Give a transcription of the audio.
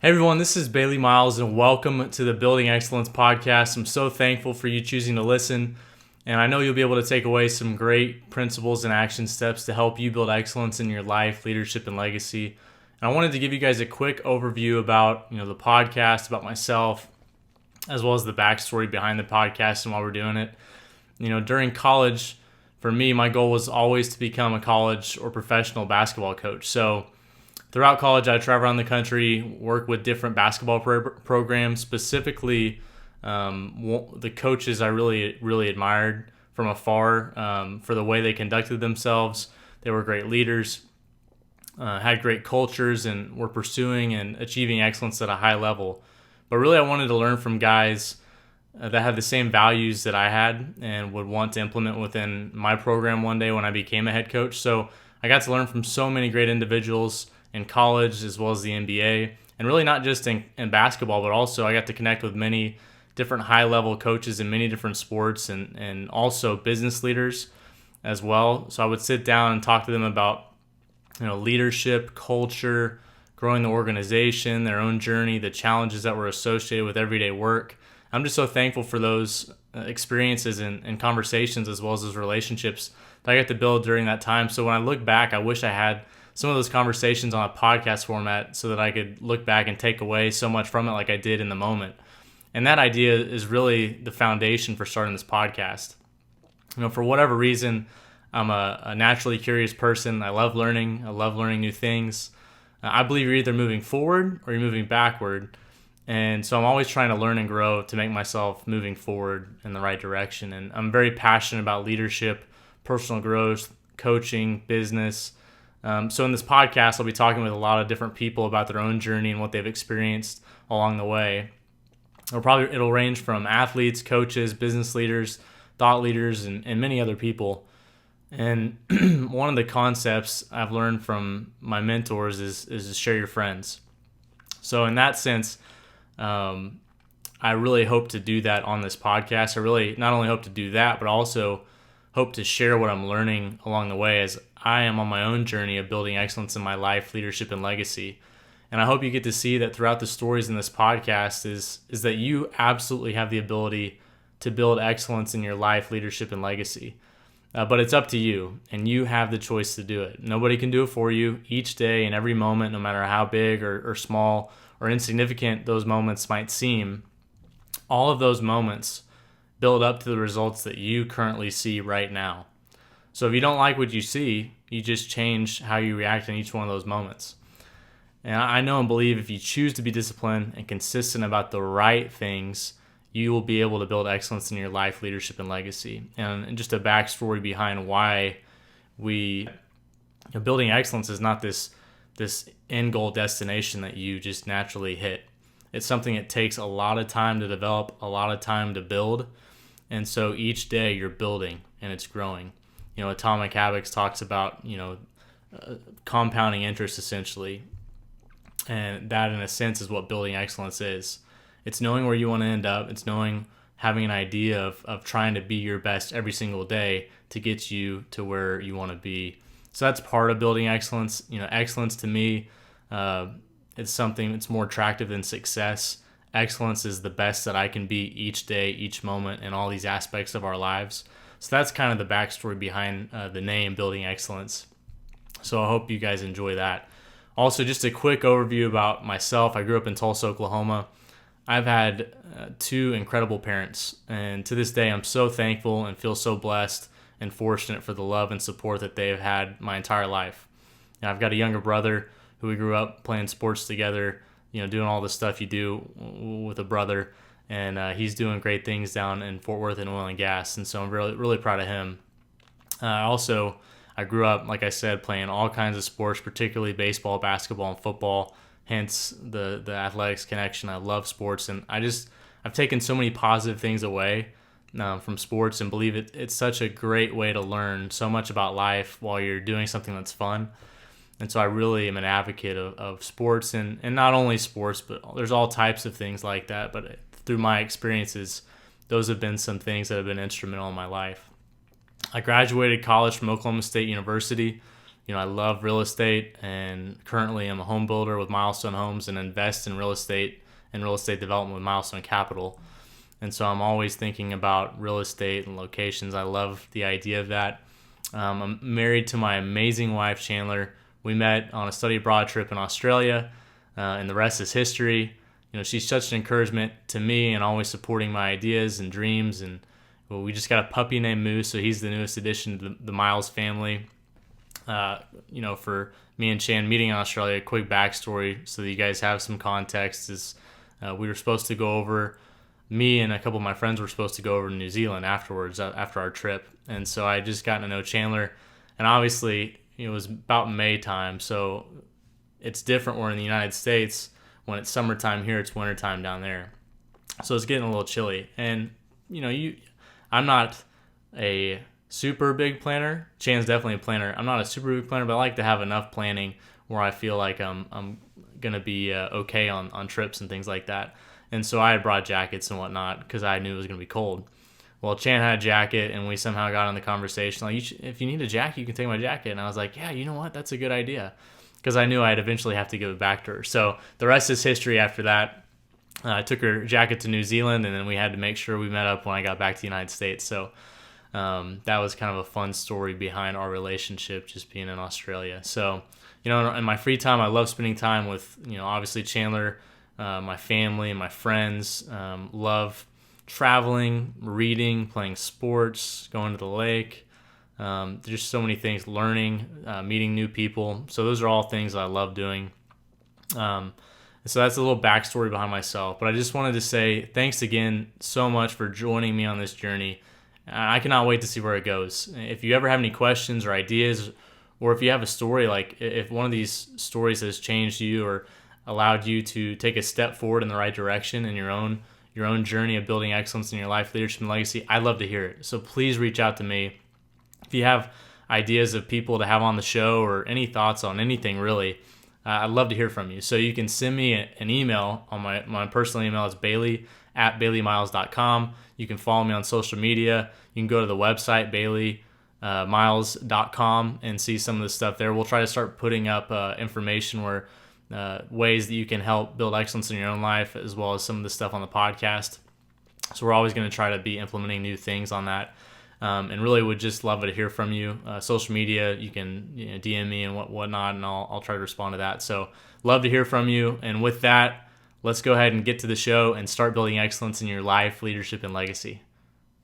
Hey everyone, this is Bailey Miles and welcome to the Building Excellence podcast. I'm so thankful for you choosing to listen, and I know you'll be able to take away some great principles and action steps to help you build excellence in your life, leadership, and legacy. And I wanted to give you guys a quick overview about, the podcast, about myself, as well as the backstory behind the podcast and why we're doing it. During college, for me, my goal was always to become a college or professional basketball coach. So throughout college, I travel around the country, work with different basketball programs, specifically the coaches I really admired from afar for the way they conducted themselves. They were great leaders, had great cultures, and were pursuing and achieving excellence at a high level. But really, I wanted to learn from guys that had the same values that I had and would want to implement within my program one day when I became a head coach. So I got to learn from so many great individuals in college as well as the NBA, and really not just in basketball, but also I got to connect with many different high-level coaches in many different sports and also business leaders as well. So I would sit down and talk to them about leadership, culture, growing the organization, their own journey, the challenges that were associated with everyday work. I'm just so thankful for those experiences and conversations as well as those relationships that I got to build during that time. So when I look back, I wish I had some of those conversations on a podcast format so that I could look back and take away so much from it like I did in the moment. And that idea is really the foundation for starting this podcast. For whatever reason, I'm a naturally curious person. I love learning. I love learning new things. I believe you're either moving forward or you're moving backward. And so I'm always trying to learn and grow to make myself moving forward in the right direction. And I'm very passionate about leadership, personal growth, coaching, business. So in this podcast, I'll be talking with a lot of different people about their own journey and what they've experienced along the way. It'll range from athletes, coaches, business leaders, thought leaders, and many other people. And one of the concepts I've learned from my mentors is to share your friends. So in that sense, I really hope to do that on this podcast. I really not only hope to do that, but also hope to share what I'm learning along the way as I am on my own journey of building excellence in my life, leadership, and legacy. And I hope you get to see that throughout the stories in this podcast is that you absolutely have the ability to build excellence in your life, leadership, and legacy. But it's up to you, and you have the choice to do it. Nobody can do it for you each day and every moment, no matter how big or small or insignificant those moments might seem. All of those moments build up to the results that you currently see right now. So if you don't like what you see, you just change how you react in each one of those moments. And I know and believe if you choose to be disciplined and consistent about the right things, you will be able to build excellence in your life, leadership, and legacy. And just a backstory behind why building excellence is not this end goal destination that you just naturally hit. It's something that takes a lot of time to develop, a lot of time to build. And so each day you're building and it's growing. Atomic Habits talks about, compounding interest essentially. And that in a sense is what building excellence is. It's knowing where you want to end up. It's having an idea of trying to be your best every single day to get you to where you want to be. So that's part of building excellence. Excellence to me, it's something that's more attractive than success. Excellence is the best that I can be each day, each moment, in all these aspects of our lives. So that's kind of the backstory behind the name Building Excellence. So I hope you guys enjoy that. Also, just a quick overview about myself. I grew up in Tulsa, Oklahoma. I've had two incredible parents, and to this day, I'm so thankful and feel so blessed and fortunate for the love and support that they have had my entire life. I've got a younger brother who we grew up playing sports together, doing all the stuff you do with a brother. And he's doing great things down in Fort Worth in oil and gas. And so I'm really, really proud of him. I grew up, like I said, playing all kinds of sports, particularly baseball, basketball, and football. Hence the athletics connection. I love sports. And I've taken so many positive things away from sports and believe it's such a great way to learn so much about life while you're doing something that's fun. And so I really am an advocate of sports and not only sports, but there's all types of things like that. But through my experiences, those have been some things that have been instrumental in my life. I graduated college from Oklahoma State University. I love real estate, and currently I'm a home builder with Milestone Homes and invest in real estate and real estate development with Milestone Capital. And so I'm always thinking about real estate and locations. I love the idea of that. I'm married to my amazing wife, Chandler. We met on a study abroad trip in Australia, and the rest is history. She's such an encouragement to me and always supporting my ideas and dreams. And we just got a puppy named Moose, so he's the newest addition to the Miles family. For me and Chan meeting in Australia, a quick backstory so that you guys have some context is we were supposed to go over, me and a couple of my friends were supposed to go over to New Zealand afterwards, after our trip. And so I just gotten to know Chandler, and obviously it was about May time, so it's different. We're in the United States. When it's summertime here, it's wintertime down there. So it's getting a little chilly. And, I'm not a super big planner. Chan's definitely a planner. I'm not a super big planner, but I like to have enough planning where I feel like I'm going to be okay on trips and things like that. And so I had brought jackets and whatnot because I knew it was going to be cold. Well, Chan had a jacket, and we somehow got in the conversation. Like, if you need a jacket, you can take my jacket. And I was like, yeah, you know what? That's a good idea. Because I knew I'd eventually have to give it back to her. So the rest is history after that. I took her jacket to New Zealand, and then we had to make sure we met up when I got back to the United States. So that was kind of a fun story behind our relationship, just being in Australia. So, in my free time, I love spending time with, obviously Chandler, my family and my friends. Love traveling, reading, playing sports, going to the lake. There's so many things, learning, meeting new people. So those are all things I love doing. So that's a little backstory behind myself. But I just wanted to say thanks again so much for joining me on this journey. I cannot wait to see where it goes. If you ever have any questions or ideas, or if you have a story, like if one of these stories has changed you or allowed you to take a step forward in the right direction in your own journey of building excellence in your life, leadership, and legacy, I'd love to hear it. So please reach out to me. If you have ideas of people to have on the show or any thoughts on anything, really, I'd love to hear from you. So you can send me an email on my personal email. It's bailey@baileymiles.com. You can follow me on social media. You can go to the website, baileymiles.com, and see some of the stuff there. We'll try to start putting up information where ways that you can help build excellence in your own life, as well as some of the stuff on the podcast. So we're always going to try to be implementing new things on that. And really would just love to hear from you. Social media, you can DM me and whatnot, and I'll try to respond to that. So love to hear from you. And with that, let's go ahead and get to the show and start building excellence in your life, leadership, and legacy.